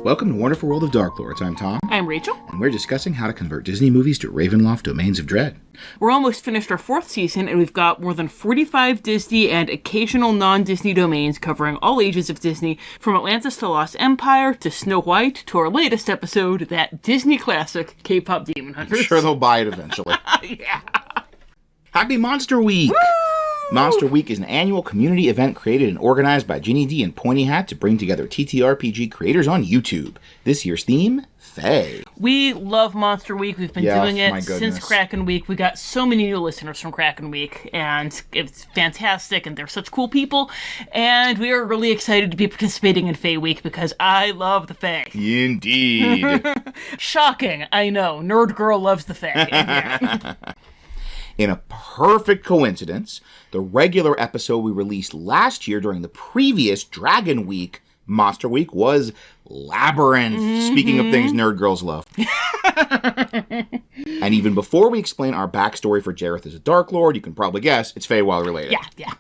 Welcome to Wonderful World of Darklords. I'm Tom. I'm Rachel. And we're discussing how to convert Disney movies to Ravenloft Domains of Dread. We're almost finished our 4th season, and we've got more than 45 Disney and occasional non-Disney domains covering all ages of Disney, from Atlantis to Lost Empire, to Snow White, to our latest episode, that Disney classic, K-Pop Demon Hunters. I'm sure they'll buy it eventually. Yeah. Happy Monster Week! Woo! Monster Week is an annual community event created and organized by Ginny D and Pointy Hat to bring together TTRPG creators on YouTube. This year's theme, Fey. We love Monster Week. We've been doing it since Kraken Week. We got so many new listeners from Kraken Week, and it's fantastic, and they're such cool people, and we are really excited to be participating in Fey Week because I love the Fey. Indeed. Shocking, I know. Nerd Girl loves the Fey. In a perfect coincidence, the regular episode we released last year during the previous Dragon Week, Monster Week, was Labyrinth. Mm-hmm. Speaking of things nerd girls love. And even before we explain our backstory for Jareth as a Darklord, you can probably guess it's Feywild related. Yeah.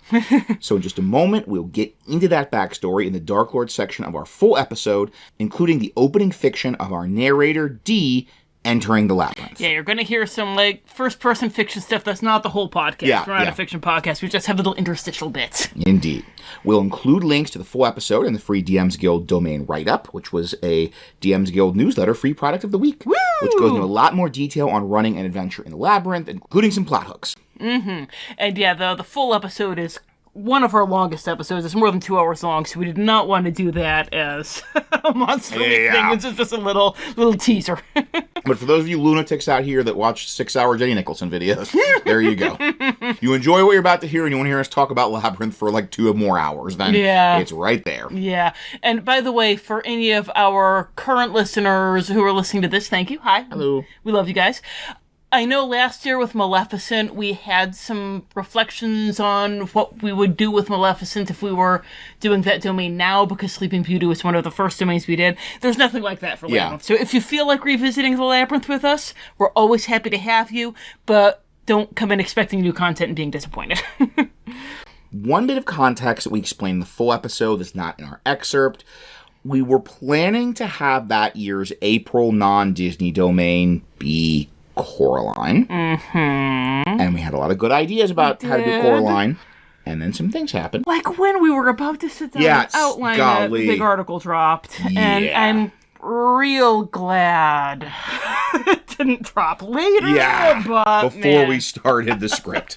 So in just a moment, we'll get into that backstory in the Darklord section of our full episode, including the opening fiction of our narrator, D, entering the labyrinth. Yeah, you're going to hear some, first-person fiction stuff. That's not the whole podcast. Yeah, We're not a fiction podcast. We just have little interstitial bits. Indeed. We'll include links to the full episode in the free DMs Guild domain write-up, which was a DMs Guild newsletter free product of the week. Woo! Which goes into a lot more detail on running an adventure in the labyrinth, including some plot hooks. Mm-hmm. And yeah, the full episode is one of our longest episodes. It's more than 2 hours long, so we did not want to do that as a Monster Week thing. This is just a little teaser. But for those of you lunatics out here that watch 6-hour Jenny Nicholson videos, there you go. You enjoy what you're about to hear and you want to hear us talk about Labyrinth for 2 or more hours, then it's right there. Yeah. And by the way, for any of our current listeners who are listening to this, thank you. Hi. Hello. We love you guys. I know last year with Maleficent, we had some reflections on what we would do with Maleficent if we were doing that domain now, because Sleeping Beauty was one of the first domains we did. There's nothing like that for Labyrinth. So if you feel like revisiting the Labyrinth with us, we're always happy to have you, but don't come in expecting new content and being disappointed. One bit of context that we explained in the full episode that's not in our excerpt. We were planning to have that year's April non-Disney domain be Coraline. Mm-hmm. And we had a lot of good ideas about how to do Coraline. And then some things happened. Like when we were about to sit down and outline it, the big article dropped. Yeah. And I'm real glad it didn't drop later. Yeah, but before we started the script.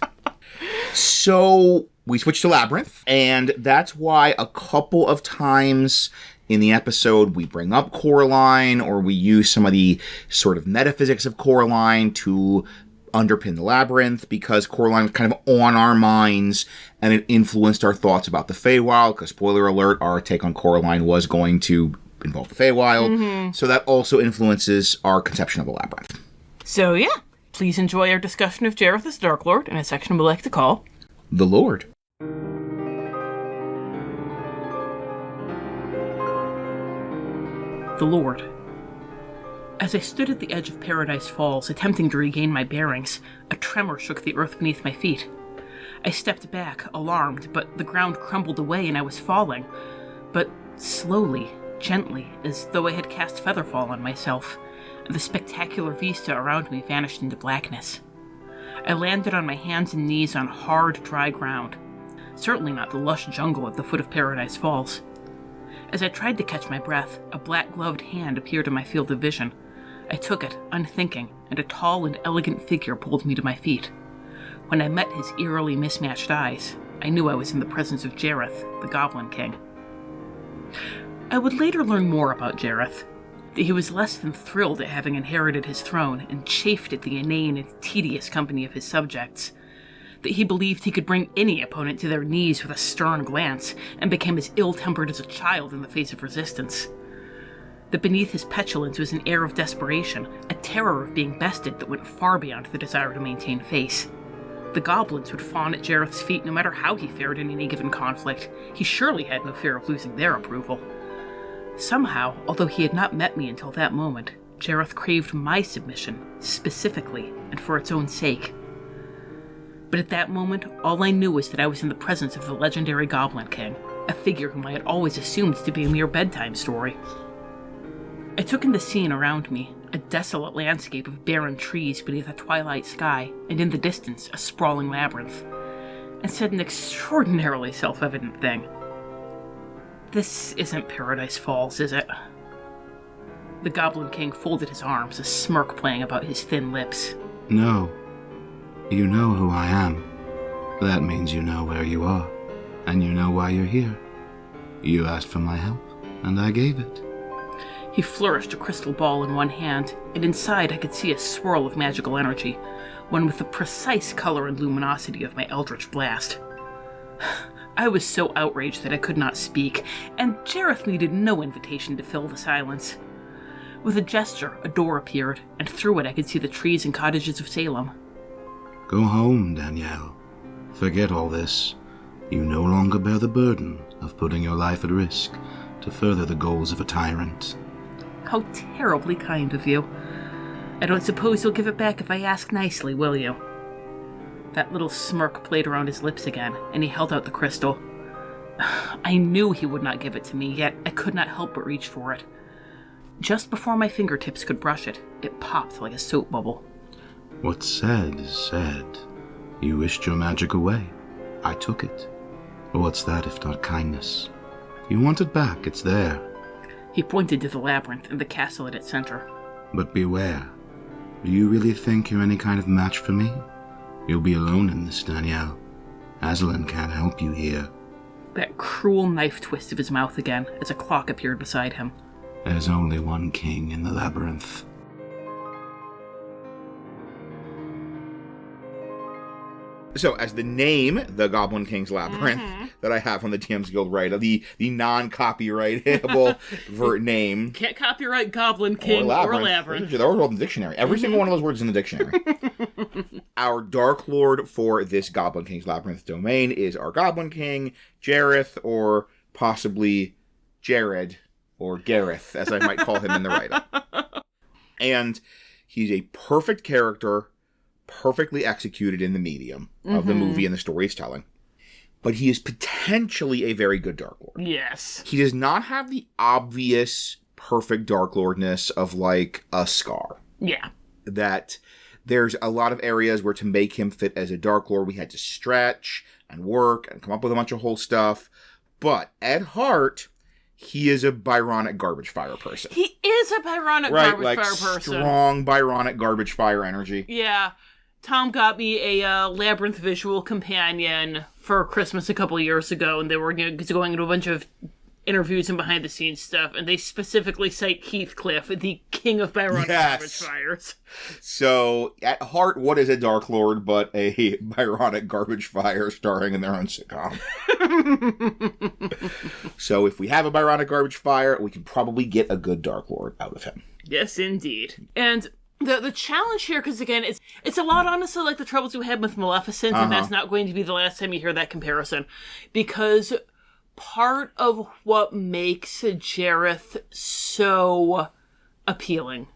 So we switched to Labyrinth. And that's why a couple of times in the episode, we bring up Coraline, or we use some of the sort of metaphysics of Coraline to underpin the Labyrinth, because Coraline was kind of on our minds, and it influenced our thoughts about the Feywild, because, spoiler alert, our take on Coraline was going to involve the Feywild, so that also influences our conception of the Labyrinth. So, yeah, please enjoy our discussion of Jareth as Darklord in a section we like to call The Lord. The Lord. As I stood at the edge of Paradise Falls, attempting to regain my bearings, a tremor shook the earth beneath my feet. I stepped back, alarmed, but the ground crumbled away and I was falling. But slowly, gently, as though I had cast Featherfall on myself, and the spectacular vista around me vanished into blackness. I landed on my hands and knees on hard, dry ground. Certainly not the lush jungle at the foot of Paradise Falls. As I tried to catch my breath, a black-gloved hand appeared in my field of vision. I took it, unthinking, and a tall and elegant figure pulled me to my feet. When I met his eerily mismatched eyes, I knew I was in the presence of Jareth, the Goblin King. I would later learn more about Jareth. That he was less than thrilled at having inherited his throne, and chafed at the inane and tedious company of his subjects. That he believed he could bring any opponent to their knees with a stern glance, and became as ill-tempered as a child in the face of resistance. That beneath his petulance was an air of desperation, a terror of being bested that went far beyond the desire to maintain face. The goblins would fawn at Jareth's feet no matter how he fared in any given conflict. He surely had no fear of losing their approval. Somehow, although he had not met me until that moment, Jareth craved my submission, specifically, and for its own sake. But at that moment, all I knew was that I was in the presence of the legendary Goblin King, a figure whom I had always assumed to be a mere bedtime story. I took in the scene around me, a desolate landscape of barren trees beneath a twilight sky, and in the distance, a sprawling labyrinth, and said an extraordinarily self-evident thing. This isn't Paradise Falls, is it? The Goblin King folded his arms, a smirk playing about his thin lips. No. You know who I am. That means you know where you are, and you know why you're here. You asked for my help, and I gave it. He flourished a crystal ball in one hand, and inside I could see a swirl of magical energy, one with the precise color and luminosity of my eldritch blast. I was so outraged that I could not speak, and Jareth needed no invitation to fill the silence. With a gesture, a door appeared, and through it I could see the trees and cottages of Salem. Go home, Danielle. Forget all this. You no longer bear the burden of putting your life at risk to further the goals of a tyrant. How terribly kind of you. I don't suppose you'll give it back if I ask nicely, will you? That little smirk played around his lips again, and he held out the crystal. I knew he would not give it to me, yet I could not help but reach for it. Just before my fingertips could brush it, it popped like a soap bubble. What's said is said. You wished your magic away. I took it. What's that if not kindness? You want it back, it's there. He pointed to the labyrinth and the castle at its center. But beware. Do you really think you're any kind of match for me? You'll be alone in this, Danielle. Aslan can't help you here. That cruel knife twist of his mouth again, as a clock appeared beside him. There's only one king in the labyrinth. So, as the name, the Goblin King's Labyrinth, that I have on the DM's Guild, right, the non-copyrightable name. Can't copyright Goblin King or Labyrinth. They're all in the dictionary. Every single one of those words is in the dictionary. Our Darklord for this Goblin King's Labyrinth domain is our Goblin King, Jareth, or possibly Jared, or Gareth, as I might call him in the write-up. And he's a perfect character, perfectly executed in the medium of the movie and the story he's telling. But he is potentially a very good Darklord. Yes. He does not have the obvious perfect Darklordness of, like, a Scar. Yeah. That there's a lot of areas where to make him fit as a Darklord, we had to stretch and work and come up with a bunch of whole stuff. But at heart, he is a Byronic garbage fire person. He is a Byronic garbage fire person. Strong Byronic garbage fire energy. Yeah. Tom got me a Labyrinth visual companion for Christmas a couple of years ago, and they were going into a bunch of interviews and behind-the-scenes stuff, and they specifically cite Heathcliff, the king of Byronic garbage fires. So, at heart, what is a Darklord but a Byronic garbage fire starring in their own sitcom? So, if we have a Byronic garbage fire, we can probably get a good Darklord out of him. Yes, indeed. And the challenge here, because again, it's a lot, honestly, like the troubles we had with Maleficent, and that's not going to be the last time you hear that comparison, because part of what makes Jareth so appealing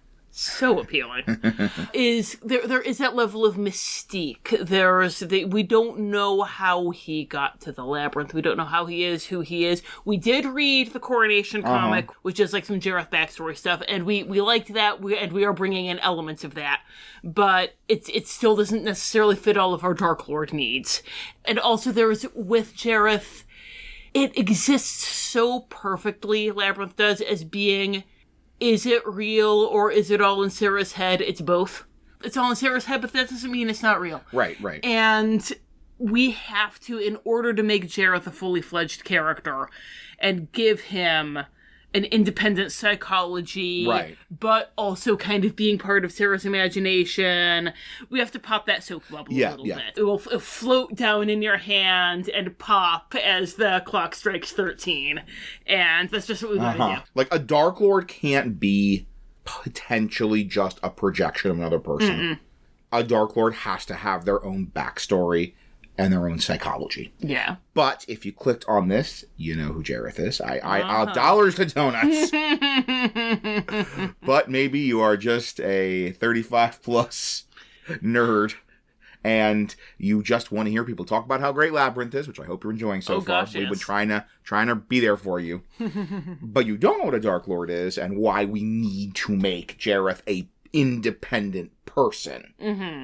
is there is that level of mystique. We don't know how he got to the labyrinth. We don't know how he is, who he is. We did read the Coronation comic, which is like some Jareth backstory stuff, and we liked that, and we are bringing in elements of that. But it still doesn't necessarily fit all of our Darklord needs. And also there's, with Jareth, it exists so perfectly, Labyrinth does, as being, is it real or is it all in Sarah's head? It's both. It's all in Sarah's head, but that doesn't mean it's not real. Right. And we have to, in order to make Jareth a fully fledged character and give him an independent psychology, but also kind of being part of Sarah's imagination, we have to pop that soap bubble a little bit. It'll float down in your hand and pop as the clock strikes 13. And that's just what we gotta do. Like, a Darklord can't be potentially just a projection of another person. A Darklord has to have their own backstory and their own psychology. Yeah. But if you clicked on this, you know who Jareth is. I'll dollars to donuts. But maybe you are just a 35 plus nerd and you just want to hear people talk about how great Labyrinth is, which I hope you're enjoying so far. Gosh, We've been yes. trying to be there for you. But you don't know what a Darklord is and why we need to make Jareth a independent person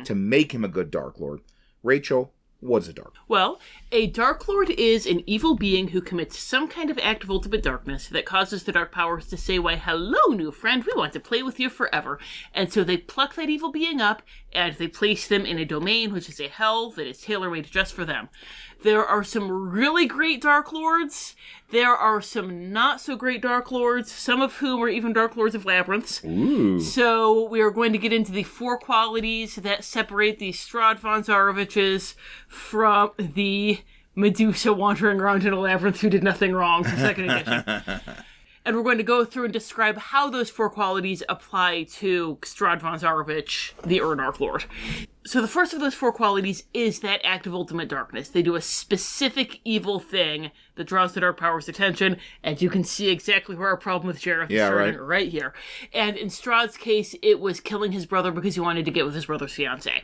to make him a good Darklord. Rachel, what is a Dark? Well, a Darklord is an evil being who commits some kind of act of ultimate darkness that causes the dark powers to say, why, hello, new friend, we want to play with you forever. And so they pluck that evil being up, and they place them in a domain, which is a hell that is tailor-made just for them. There are some really great Darklords. There are some not-so-great Darklords, some of whom are even Darklords of Labyrinths. Ooh. So we are going to get into the 4 qualities that separate the Strahd von Zaroviches from the Medusa wandering around in a labyrinth who did nothing wrong from 2nd edition. And we're going to go through and describe how those 4 qualities apply to Strahd von Zarovich, the Darklord. So the first of those 4 qualities is that act of ultimate darkness. They do a specific evil thing that draws the dark power's attention, and you can see exactly where our problem with Jareth is starting right here. And in Strahd's case, it was killing his brother because he wanted to get with his brother's fiancée.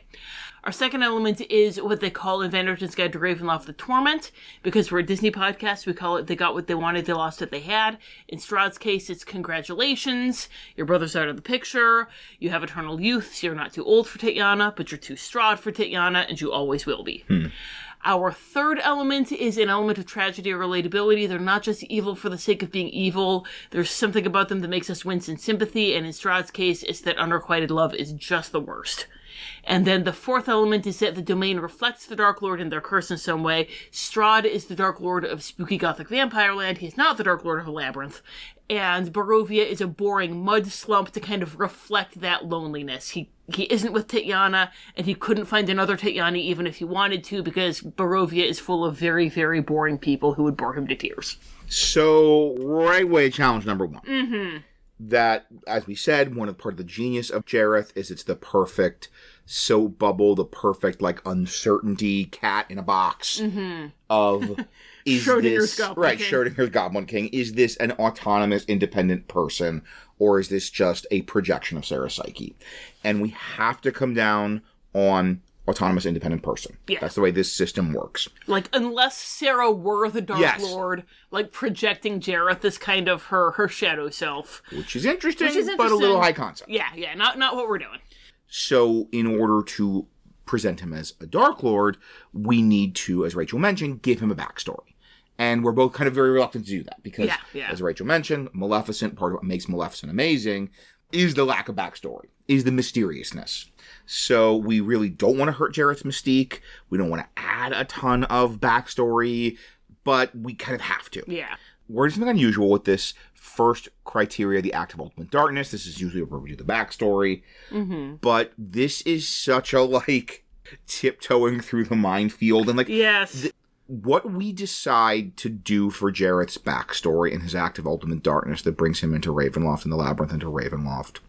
Our second element is what they call in Van Derten's Guide to Ravenloft the Torment. Because we're a Disney podcast, we call it They Got What They Wanted, They Lost What They Had. In Strahd's case, it's congratulations. Your brother's out of the picture. You have eternal youth, so you're not too old for Titania, but you're too Strahd for Titania, and you always will be. Our third element is an element of tragedy or relatability. They're not just evil for the sake of being evil. There's something about them that makes us wince in sympathy, and in Strahd's case, it's that unrequited love is just the worst. And then the fourth element is that the domain reflects the Darklord and their curse in some way. Strahd is the Darklord of spooky gothic vampire land. He's not the Darklord of a labyrinth. And Barovia is a boring mud slump to kind of reflect that loneliness. He isn't with Titania, and he couldn't find another Titania even if he wanted to, because Barovia is full of very, very boring people who would bore him to tears. So, right away, challenge number 1. That, as we said, part of the genius of Jareth is it's the perfect soap bubble, the perfect, uncertainty cat in a box of... Is Schrodinger's this, Goblin King. Schrodinger's Goblin King. Is this an autonomous, independent person, or is this just a projection of Sarah's psyche? And we have to come down on autonomous, independent person. Yeah. That's the way this system works. Unless Sarah were the Darklord, projecting Jareth as kind of her shadow self. Which is interesting, but a little high concept. Yeah, not what we're doing. So, in order to present him as a Darklord, we need to, as Rachel mentioned, give him a backstory. And we're both kind of very reluctant to do that because, as Rachel mentioned, Maleficent, part of what makes Maleficent amazing is the lack of backstory, is the mysteriousness. So we really don't want to hurt Jareth's mystique. We don't want to add a ton of backstory, but we kind of have to. Yeah. We're doing something unusual with this first criteria, the act of ultimate darkness. This is usually where we do the backstory. But this is such a, tiptoeing through the minefield. And, yes. What we decide to do for Jareth's backstory and his act of ultimate darkness that brings him into Ravenloft and the Labyrinth into Ravenloft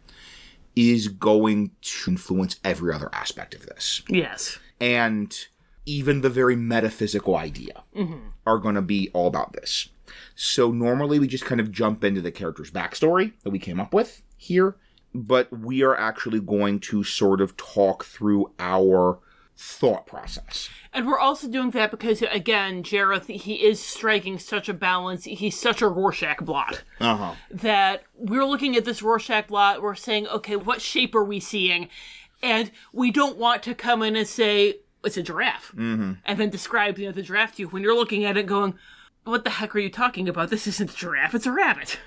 is going to influence every other aspect of this. Yes. And even the very metaphysical idea are going to be all about this. So normally we just kind of jump into the character's backstory that we came up with here, but we are actually going to sort of talk through our thought process. And we're also doing that because, again, Jareth, he is striking such a balance. He's such a Rorschach blot. That we're looking at this Rorschach blot, we're saying, okay, what shape are we seeing? And we don't want to come in and say, it's a giraffe. And then describe the giraffe to you when you're looking at it going, what the heck are you talking about? This isn't a giraffe, it's a rabbit.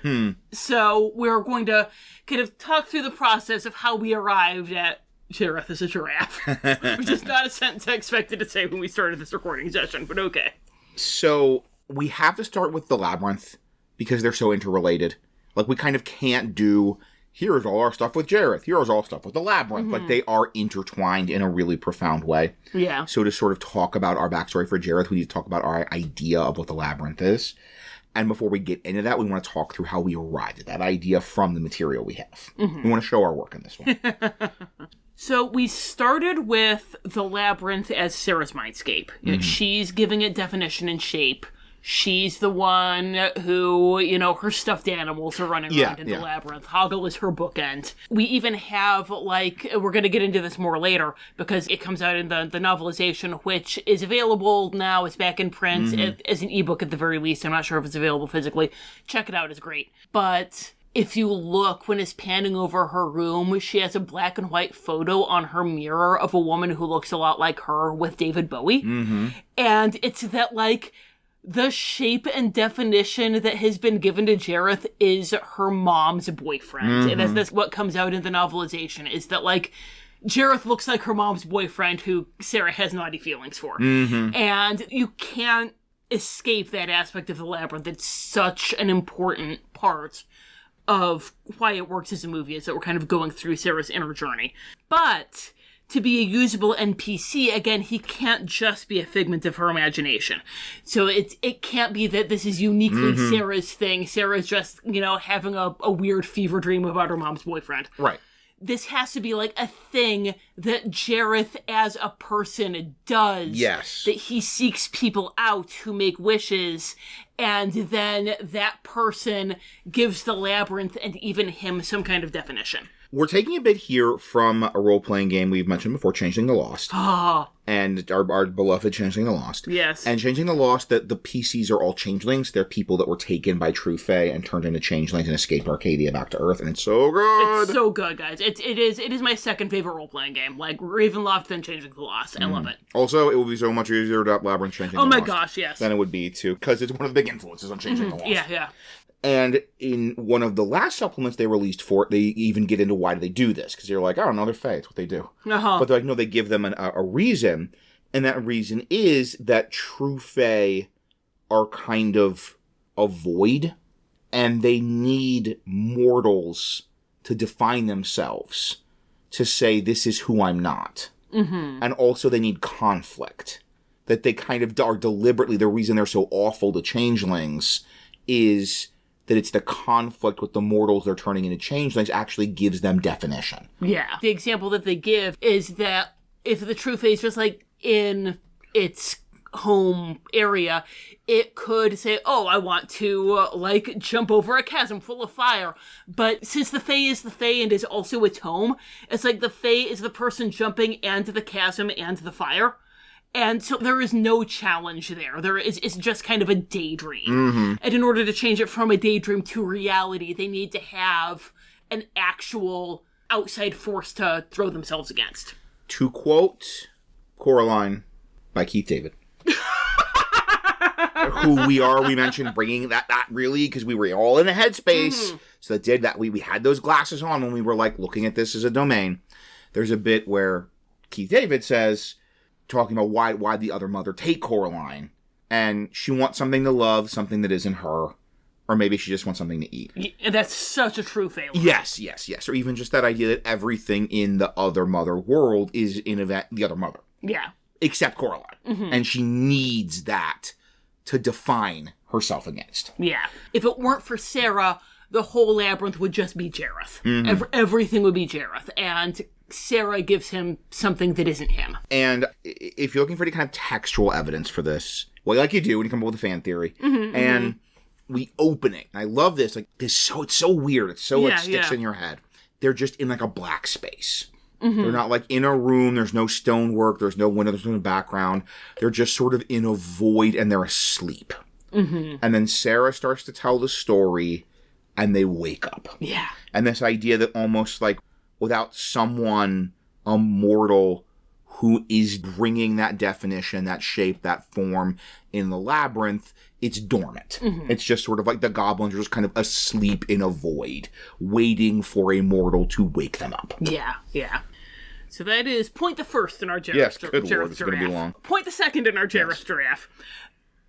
So we're going to kind of talk through the process of how we arrived at Jareth is a giraffe. Which is not a sentence I expected to say when we started this recording session, but okay. So we have to start with the Labyrinth because they're so interrelated. We kind of can't do, here's all our stuff with Jareth, here's all stuff with the Labyrinth, but they are intertwined in a really profound way. Yeah. So to sort of talk about our backstory for Jareth, we need to talk about our idea of what the Labyrinth is. And before we get into that, we want to talk through how we arrived at that idea from the material we have. We want to show our work in this one. So we started with the Labyrinth as Sarah's mindscape. She's giving it definition and shape. She's the one who, her stuffed animals are running around in the labyrinth. Hoggle is her bookend. We even have, we're going to get into this more later, because it comes out in the novelization, which is available now. It's back in print as an ebook at the very least. I'm not sure if it's available physically. Check it out. It's great. But if you look, when it's panning over her room, she has a black and white photo on her mirror of a woman who looks a lot like her with David Bowie. And it's that, the shape and definition that has been given to Jareth is her mom's boyfriend. And that's what comes out in the novelization, is that, Jareth looks like her mom's boyfriend who Sarah has naughty feelings for. And you can't escape that aspect of the labyrinth. It's such an important part of why it works as a movie, is that we're kind of going through Sarah's inner journey. But to be a usable NPC, again, he can't just be a figment of her imagination. So it can't be that this is uniquely Sarah's thing. Sarah's just, having a weird fever dream about her mom's boyfriend. Right. This has to be a thing that Jareth as a person does. Yes. That he seeks people out who make wishes, and then that person gives the labyrinth and even him some kind of definition. We're taking a bit here from a role-playing game we've mentioned before, Changeling the Lost. And our beloved Changeling the Lost. Yes. And Changeling the Lost, the PCs are all changelings. They're people that were taken by True Fae and turned into changelings and escaped Arcadia back to Earth, and it's so good! It's so good, guys. It is my second favorite role-playing game. Ravenloft, then Changeling the Lost. I love it. Also, it would be so much easier to up Labyrinth Changeling the Lost. Oh my gosh, yes. Than it would be to, because it's one of the big influences on Changeling the Lost. Yeah. And in one of the last supplements they released for it, they even get into why do they do this. Because they're like, I don't know, they're Fae. It's what they do. But they're like, no, they give them a reason. And that reason is that True Fae are kind of a void. And they need mortals to define themselves. To say, this is who I'm not. And also they need conflict. That they kind of are deliberately, the reason they're so awful to changelings is that it's the conflict with the mortals they're turning into changelings actually gives them definition. Yeah. The example that they give is that if the True Fae is just in its home area, it could say, oh, I want to jump over a chasm full of fire. But since the Fae is the Fae and is also its home, it's the Fae is the person jumping and the chasm and the fire. And so there is no challenge there. It's just kind of a daydream. And in order to change it from a daydream to reality, they need to have an actual outside force to throw themselves against. To quote Coraline by Keith David. Who we mentioned bringing that really, because we were all in the headspace. So that did that. We had those glasses on when we were looking at this as a domain. There's a bit where Keith David says, talking about why the other mother take Coraline, and she wants something to love, something that isn't her, or maybe she just wants something to eat. Yeah, that's such a true failure. Yes. Or even just that idea that everything in the other mother world is in the other mother. Yeah. Except Coraline. And she needs that to define herself against. Yeah. If it weren't for Sarah, the whole labyrinth would just be Jareth. Everything would be Jareth. And Sarah gives him something that isn't him. And if you're looking for any kind of textual evidence for this, like you do when you come up with a fan theory, and we open it, and I love this, it's so weird, it's so sticks in your head. They're just in a black space. They're not in a room, there's no stonework, there's no window, there's no background. They're just sort of in a void and they're asleep. And then Sarah starts to tell the story and they wake up. Yeah. And this idea that almost without someone, a mortal, who is bringing that definition, that shape, that form in the labyrinth, it's dormant. It's just sort of the goblins are just kind of asleep in a void, waiting for a mortal to wake them up. Yeah. So that is point the first in our Jareth. Yes, good lord, it's going to be long. Point the second in our Jareth giraffe.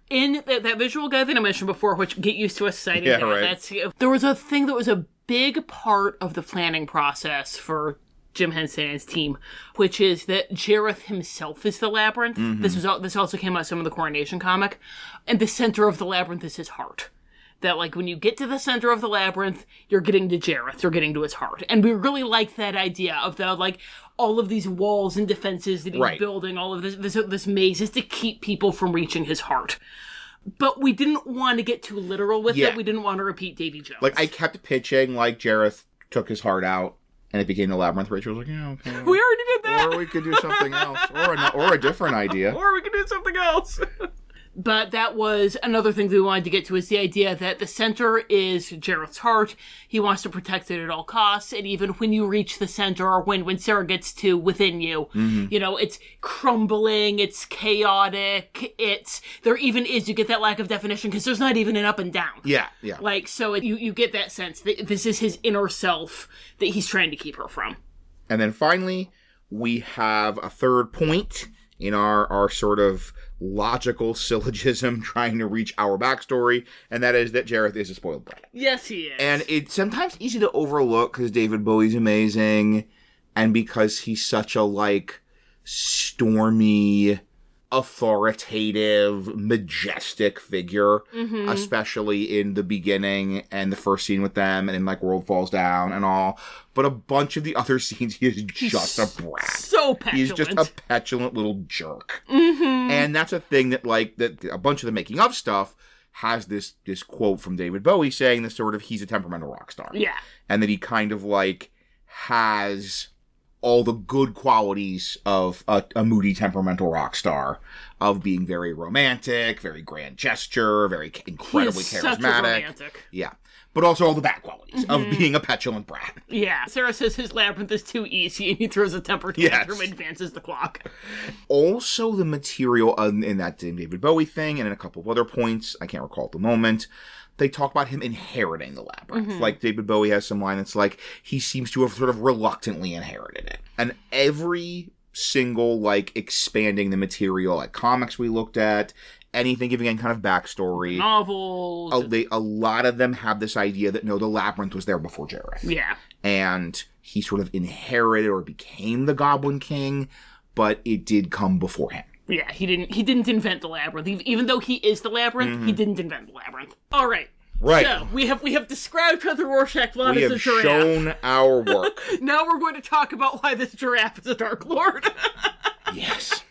In that visual guide that I mentioned before, which Get Used to Us citing, there was a thing that was a big part of the planning process for Jim Henson and his team, which is that Jareth himself is the labyrinth. This also came out in some of the Coronation comic, and the center of the labyrinth is his heart. That when you get to the center of the labyrinth, you're getting to Jareth, you're getting to his heart, and we really like that idea of the all of these walls and defenses that he's building, all of this maze is to keep people from reaching his heart. But we didn't want to get too literal with Yeah. it. We didn't want to repeat Davy Jones. Like, I kept pitching, like, Jareth took his heart out, and it became the Labyrinth Ritual. I was like, yeah, okay. We already did that. Or we could do something else. Or a different idea. Or we could do something else. But that was another thing that we wanted to get to, is the idea that the center is Jareth's heart. He wants to protect it at all costs. And even when you reach the center, or when Sarah gets to within you, you know, it's crumbling, it's chaotic, there even is, you get that lack of definition because there's not even an up and down. Yeah. Like, so you get that sense that this is his inner self that he's trying to keep her from. And then finally, we have a third point in our sort of logical syllogism trying to reach our backstory, and that is that Jareth is a spoiled brat. Yes, he is. And it's sometimes easy to overlook because David Bowie's amazing, and because he's such a, like, stormy, authoritative, majestic figure, especially in the beginning and the first scene with them, and in, like, World Falls Down and all. But a bunch of the other scenes, he is just a brat. So petulant. He's just a petulant little jerk. And that's a thing that, like, that a bunch of the making of stuff has this quote from David Bowie saying that sort of he's a temperamental rock star. Yeah. And that he kind of, like, has all the good qualities of a moody temperamental rock star, of being very romantic, very grand gesture, very incredibly charismatic. Such a romantic. Yeah. But also all the bad qualities of being a petulant brat. Yeah. Sarah says his labyrinth is too easy, and he throws a temper tantrum and advances the clock. Also, the material in that David Bowie thing, and in a couple of other points, I can't recall at the moment, they talk about him inheriting the labyrinth. Like, David Bowie has some line that's like, he seems to have sort of reluctantly inherited it. And every single, like, expanding the material, like comics we looked at, anything giving any kind of backstory. Novels. A lot of them have this idea that, no, the labyrinth was there before Jareth. Yeah. And he sort of inherited or became the Goblin King, but it did come before him. Yeah, he didn't invent the labyrinth. Even though he is the labyrinth, he didn't invent the labyrinth. All right. Right. So, we have described how the Rorschach blot We is a have giraffe. shown our work. Now we're going to talk about why this giraffe is a Darklord. Yes.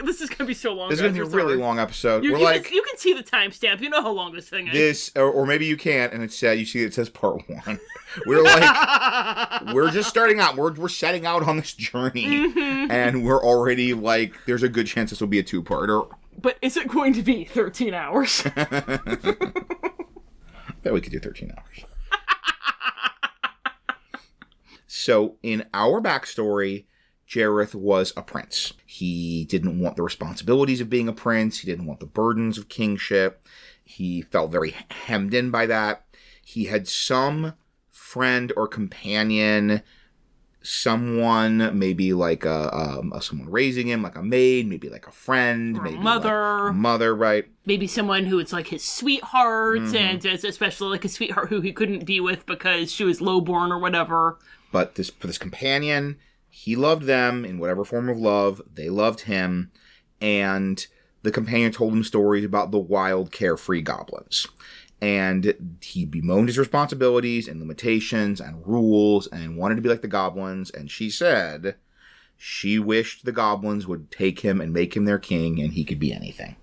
This is going to be so long. This is going to be a really long episode. You can see the timestamp. You know how long this thing is. This, or maybe you can't, and it's you see it says part 1. We're like, we're just starting out. We're setting out on this journey, and we're already like, there's a good chance this will be a 2-parter. But is it going to be 13 hours? Bet we could do 13 hours. So, in our backstory, Jareth was a prince. He didn't want the responsibilities of being a prince. He didn't want the burdens of kingship. He felt very hemmed in by that. He had some friend or companion, someone, maybe like someone raising him, like a maid, maybe like a friend, or maybe a mother. Like a mother, right? Maybe someone who it's like his sweetheart, and especially like a sweetheart who he couldn't be with because she was lowborn or whatever. But for this companion, he loved them in whatever form of love. They loved him. And the companion told him stories about the wild, carefree goblins. And he bemoaned his responsibilities and limitations and rules and wanted to be like the goblins. And she said she wished the goblins would take him and make him their king and he could be anything.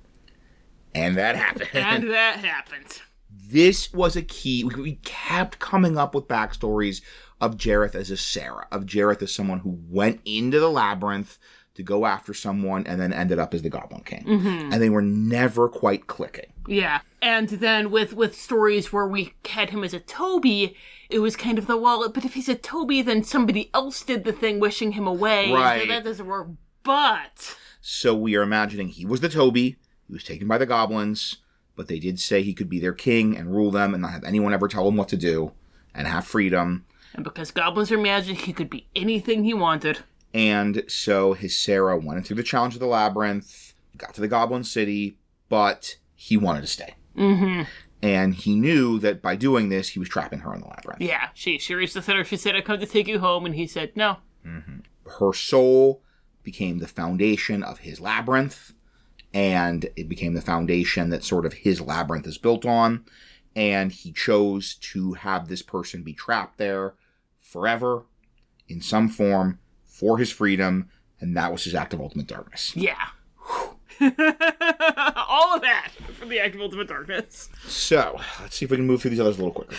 And that happened. This was a key. We kept coming up with backstories of Jareth as a Sarah, of Jareth as someone who went into the labyrinth to go after someone and then ended up as the Goblin King. And they were never quite clicking. Yeah. And then with stories where we had him as a Toby, it was kind of but if he's a Toby, then somebody else did the thing wishing him away. Right. So that doesn't work. But So we are imagining he was the Toby, he was taken by the goblins, but they did say he could be their king and rule them and not have anyone ever tell him what to do and have freedom. And because goblins are magic, he could be anything he wanted. And so his Sarah went into the challenge of the labyrinth, got to the Goblin City, but he wanted to stay. And he knew that by doing this, he was trapping her in the labyrinth. Yeah, she reached the center. She said, "I come to take you home," and he said, "No." Her soul became the foundation of his labyrinth, and it became the foundation that sort of his labyrinth is built on. And he chose to have this person be trapped there forever, in some form, for his freedom, and that was his act of ultimate darkness. Yeah. All of that for the Act of Ultimate Darkness. So, let's see if we can move through these others a little quicker.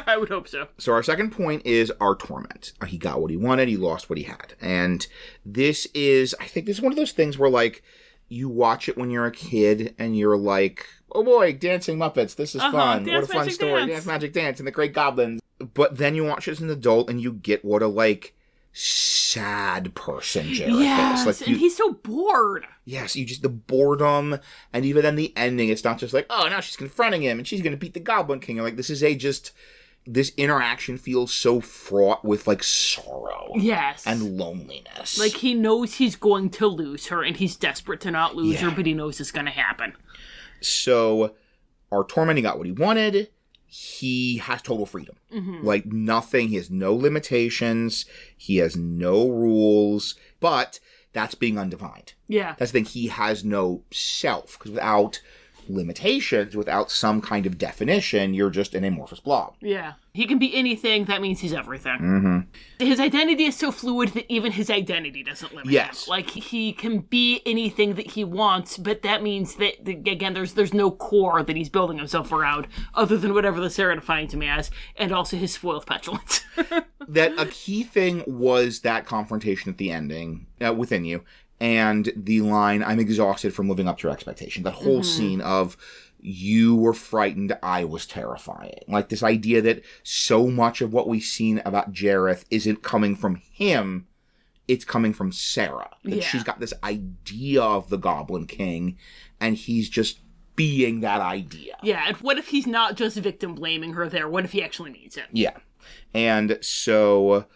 I would hope so. So our second point is our torment. He got what he wanted, he lost what he had. And this is, I think this is one of those things where, like, you watch it when you're a kid and you're like, oh boy, dancing Muppets, this is fun. What a fun story. Dance, Magic Dance, and the Great Goblins. But then you watch it as an adult and you get what a, like, sad person Jareth is. Like, and he's so bored. Yes, you just, the boredom, and even then the ending, it's not just like, oh, now she's confronting him and she's going to beat the Goblin King. You're like, this interaction feels so fraught with, like, sorrow. Yes. And loneliness. Like, he knows he's going to lose her, and he's desperate to not lose her, but he knows it's going to happen. So, our torment, he got what he wanted. He has total freedom. Mm-hmm. Like, nothing. He has no limitations. He has no rules. But that's being undefined. Yeah. That's the thing. He has no self. Because without limitations, without some kind of definition, you're just an amorphous blob. Yeah. He can be anything. That means he's everything. Mm-hmm. His identity is so fluid that even his identity doesn't limit him. Like, he can be anything that he wants, but that means that, again, there's no core that he's building himself around other than whatever the Sarah defines him as, and also his spoiled petulance. That a key thing was that confrontation at the ending within you. And the line, I'm exhausted from living up to your expectations. That whole scene of, you were frightened, I was terrifying. Like, this idea that so much of what we've seen about Jareth isn't coming from him, it's coming from Sarah. That she's got this idea of the Goblin King, and he's just being that idea. Yeah, and what if he's not just victim blaming her there? What if he actually needs it? Yeah. And so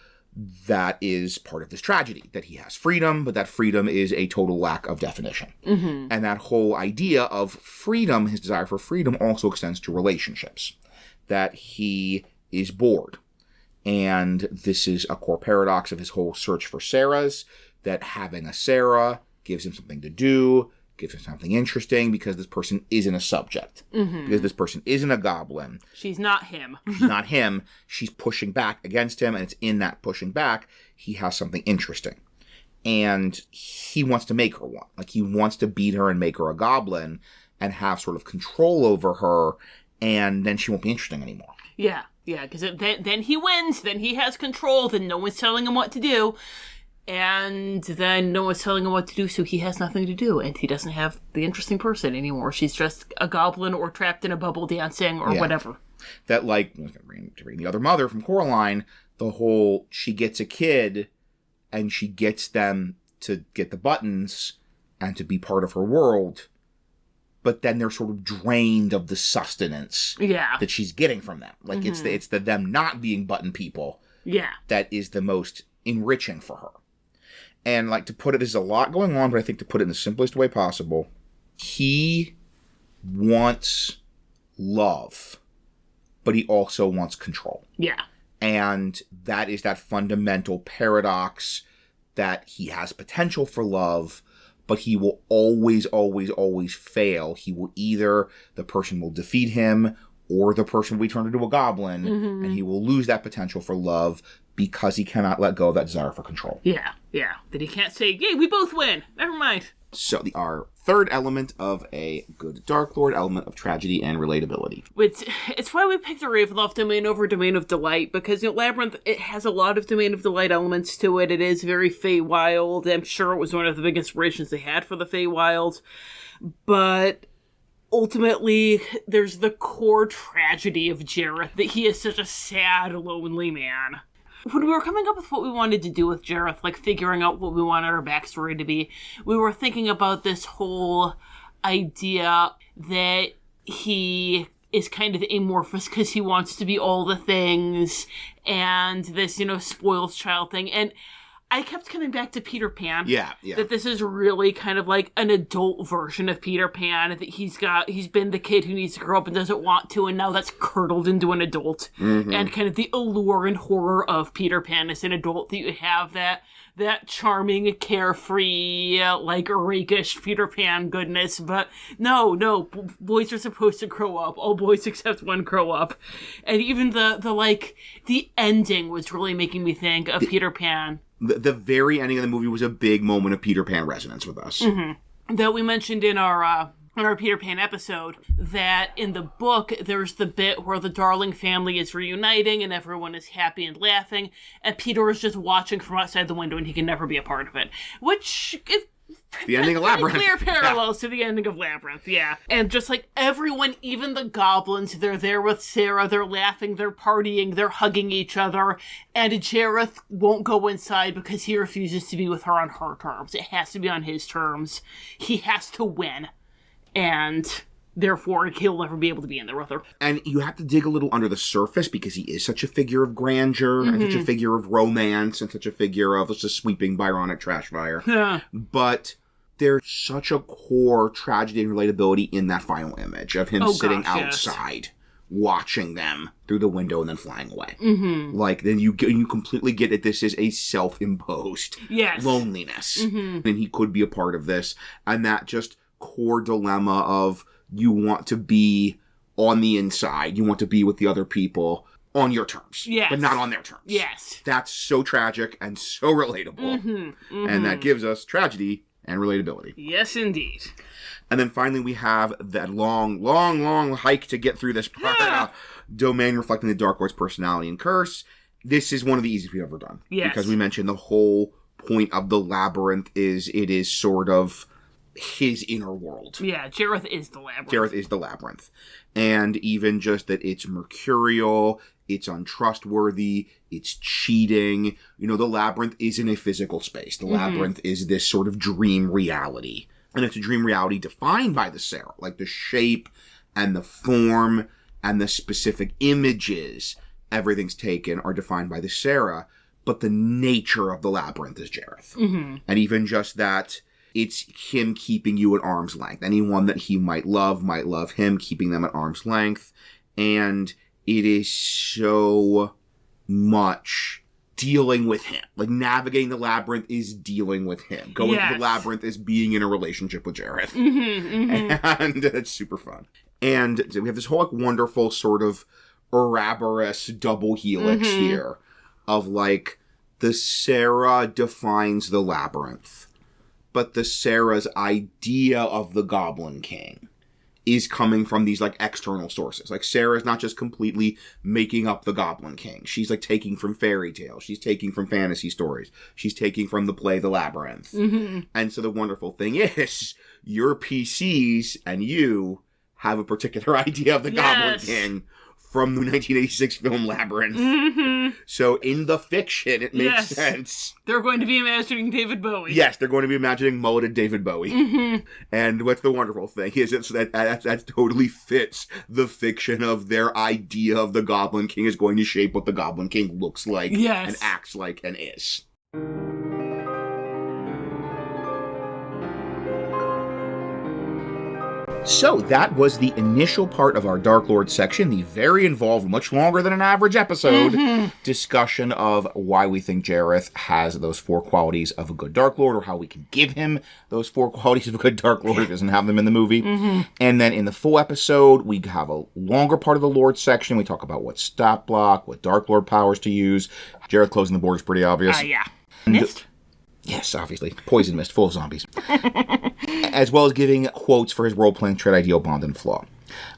that is part of this tragedy, that he has freedom, but that freedom is a total lack of definition. Mm-hmm. And that whole idea of freedom, his desire for freedom, also extends to relationships. That he is bored. And this is a core paradox of his whole search for Sarah's, that having a Sarah gives him something to do, gives him something interesting, because this person isn't a subject. Mm-hmm. Because this person isn't a goblin. She's not him. She's not him. She's pushing back against him, and it's in that pushing back, he has something interesting. And he wants to make her one. Like, he wants to beat her and make her a goblin, and have sort of control over her, and then she won't be interesting anymore. Yeah, because then he wins, then he has control, then no one's telling him what to do. And then no one's telling him what to do, so he has nothing to do, and he doesn't have the interesting person anymore. She's just a goblin or trapped in a bubble dancing or whatever. That, like, to bring the other mother from Coraline, the whole, she gets a kid, and she gets them to get the buttons and to be part of her world, but then they're sort of drained of the sustenance that she's getting from them. Like, it's the them not being button people that is the most enriching for her. And, like, to put it, there's a lot going on, but I think to put it in the simplest way possible, he wants love, but he also wants control. Yeah. And that is that fundamental paradox that he has potential for love, but he will always, always, always fail. He will either, the person will defeat him, or the person will be turned into a goblin, and he will lose that potential for love, because he cannot let go of that desire for control. Yeah. That he can't say, yay, we both win. Never mind. So our third element of a good Darklord, element of tragedy and relatability. It's why we picked the Ravenloft Domain over Domain of Delight, because, Labyrinth, it has a lot of Domain of Delight elements to it. It is very Feywild. I'm sure it was one of the big inspirations they had for the Feywild. But ultimately, there's the core tragedy of Jareth, that he is such a sad, lonely man. When we were coming up with what we wanted to do with Jareth, like figuring out what we wanted our backstory to be, we were thinking about this whole idea that he is kind of amorphous because he wants to be all the things, and this, spoiled child thing. And I kept coming back to Peter Pan. Yeah. That this is really kind of like an adult version of Peter Pan. That he's been the kid who needs to grow up and doesn't want to, and now that's curdled into an adult. Mm-hmm. And kind of the allure and horror of Peter Pan as an adult, that you have that charming, carefree, like rakish Peter Pan goodness. But no, boys are supposed to grow up. All boys except one grow up. And even the ending was really making me think of Peter Pan. The very ending of the movie was a big moment of Peter Pan resonance with us. Mm-hmm. That we mentioned in our on our Peter Pan episode, that in the book, there's the bit where the Darling family is reuniting and everyone is happy and laughing, and Peter is just watching from outside the window and he can never be a part of it. Which is the ending of Labyrinth. Clear parallels to the ending of Labyrinth, yeah. And just like everyone, even the goblins, they're there with Sarah, they're laughing, they're partying, they're hugging each other, and Jareth won't go inside because he refuses to be with her on her terms. It has to be on his terms. He has to win. And therefore, he'll never be able to be in there with her. And you have to dig a little under the surface because he is such a figure of grandeur and such a figure of romance and such a figure of just a sweeping Byronic trash fire. Yeah. But there's such a core tragedy and relatability in that final image of him sitting outside watching them through the window and then flying away. Like, then you completely get that this is a self-imposed loneliness. And he could be a part of this. And that just core dilemma of you want to be on the inside, you want to be with the other people on your terms, but not on their terms. Yes. That's so tragic and so relatable. And that gives us tragedy and relatability. Yes, indeed. And then finally we have that long hike to get through this part. Domain reflecting the Darklord's personality and curse. This is one of the easiest we've ever done. Yes. Because we mentioned the whole point of the labyrinth is it is sort of his inner world. Yeah, Jareth is the labyrinth. Jareth is the labyrinth. And even just that it's mercurial, it's untrustworthy, it's cheating. You know, the labyrinth isn't a physical space. The labyrinth is this sort of dream reality. And it's a dream reality defined by the Sarah. Like the shape and the form and the specific images everything's taken are defined by the Sarah. But the nature of the labyrinth is Jareth. And even just that it's him keeping you at arm's length. Anyone that he might love him, keeping them at arm's length. And it is so much dealing with him. Like, navigating the labyrinth is dealing with him. Going to the labyrinth is being in a relationship with Jareth. And it's super fun. And we have this whole, like, wonderful sort of Ouroboros double helix here of, like, the Sarah defines the labyrinth. But the Sarah's idea of the Goblin King is coming from these, like, external sources. Like, Sarah's not just completely making up the Goblin King. She's, like, taking from fairy tales. She's taking from fantasy stories. She's taking from the play The Labyrinth. And so the wonderful thing is, your PCs and you have a particular idea of the Goblin King from the 1986 film Labyrinth. So in the fiction, it makes sense. They're going to be imagining David Bowie. Yes, they're going to be imagining mulleted David Bowie. And what's the wonderful thing is that totally fits the fiction of their idea of the Goblin King is going to shape what the Goblin King looks like and acts like and is. So that was the initial part of our Darklord section, the very involved, much longer than an average episode, discussion of why we think Jareth has those 4 qualities of a good Darklord, or how we can give him those 4 qualities of a good Darklord if he doesn't have them in the movie. And then in the full episode, we have a longer part of the Lord section. We talk about what stat block, what Darklord powers to use. Jareth closing the border is pretty obvious. Mist? Yes, obviously. Poison mist, full of zombies. As well as giving quotes for his role-playing trait, ideal, bond, and flaw.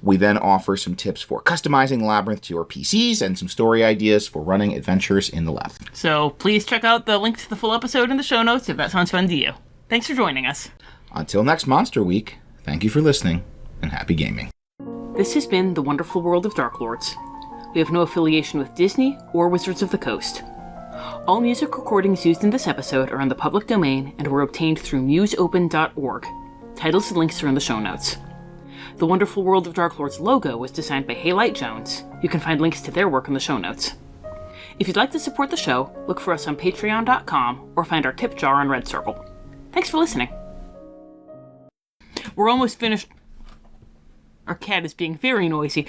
We then offer some tips for customizing Labyrinth to your PCs and some story ideas for running adventures in the lab. So please check out the link to the full episode in the show notes if that sounds fun to you. Thanks for joining us. Until next Monster Week, thank you for listening, and happy gaming. This has been The Wonderful World of Darklords. We have no affiliation with Disney or Wizards of the Coast. All music recordings used in this episode are in the public domain and were obtained through museopen.org. Titles and links are in the show notes. The Wonderful World of Darklords logo was designed by Haylight Jones. You can find links to their work in the show notes. If you'd like to support the show, look for us on patreon.com or find our tip jar on Red Circle. Thanks for listening. We're almost finished. Our cat is being very noisy.